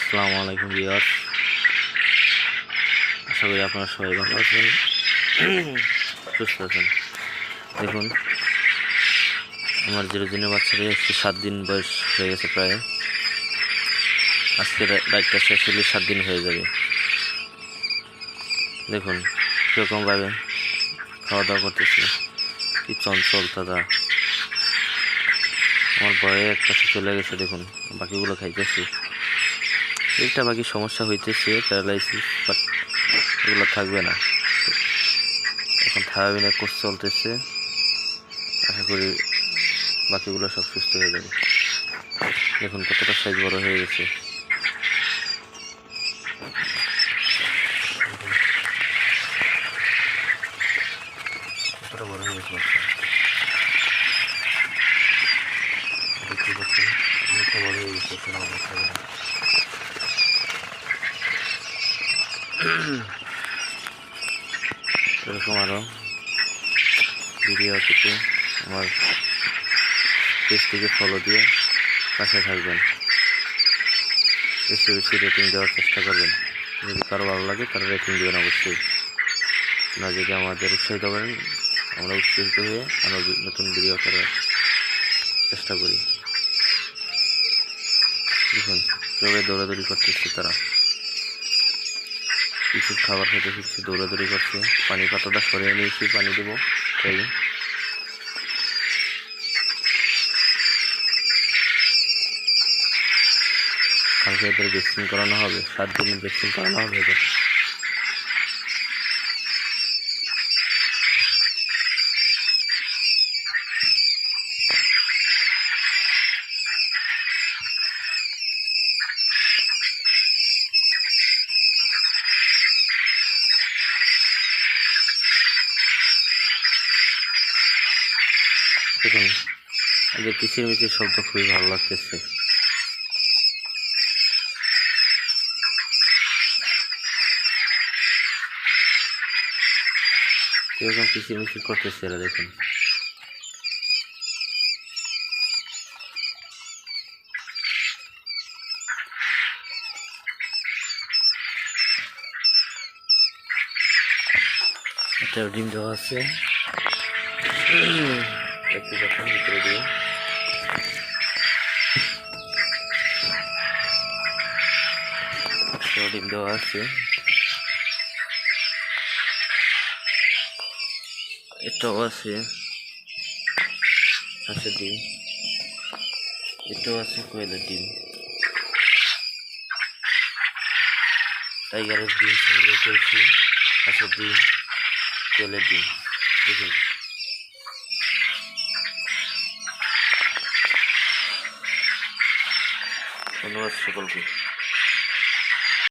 আসসালামু আলাইকুম ভিউয়ার্স, আশা করি আপনারা সবাই ভালো আছেন, সুস্থ আছেন। দেখুন, আমার 0 দিনের বাচ্চাটি আজকে 7 দিন বয়স হয়ে গেছে প্রায়। আজকে রাতটা শেষ হলে 7 দিন হয়ে যাবে। দেখুন কীরকমভাবে খাওয়া দাওয়া করতেছে, কি চঞ্চল দাদা। আমার ভয়ে একটা চলে গেছে, দেখুন বাকিগুলো খাইতেছি। একটা বাকি সমস্যা হইতেছে প্যারালাইসিস, বাট এগুলো থাকবে না। এখন থায়াবিনের কোর্স চলতেছে, আশা করি বাকিগুলো সব সুস্থ হয়ে যাবে। দেখুন কতটা সাইজ বড় হয়ে গেছে। কতটা বড় হয়ে গেছে বাচ্চা, দেখতে পাচ্ছেন অনেকটা বড় হয়ে গেছে এরকম আরও ভিডিও পেতে আমার পেজটিকে ফলো দিয়ে পাশে থাকবেন। বেশি বেশি রেটিং দেওয়ার চেষ্টা করবেন। যদি কারো ভালো লাগে তারা রেটিং দেবেন অবশ্যই। না যদি আমাদের উৎসাহিত করেন, আমরা উৎসাহিত হয়ে আরও নতুন ভিডিও করার চেষ্টা করি। দেখুন কীভাবে দৌড়াদৌড়ি করতেছে তারা, কিছু খাবার খেতে কিছু দৌড়াদৌড়ি করছে। পানি পাতাটা সরিয়ে নিয়েছি, পানি দেবো তাই। কালকে এদের ভ্যাকসিন করানো হবে, 7 দিনের ভ্যাকসিন করানো হবে এদের। দেখুন এই যে কিচির মিচির শব্দ খুবই ভালো লাগতেছে। এরকম কিচির মিচির করতেছে এরা, দেখুন। একটা ডিম দেওয়া আছে, একটু যখন ভিতরে দিয়ে ডিম দেওয়া আছে। এটাও আছে ডিম, এটাও আছে কোয়েলের ডিম, টাইগারের ডিম সংগ্রহ করেছি, হাঁসের ডিম, কোয়েলের ডিম। দেখুন ধন্যবাদ সকলকে।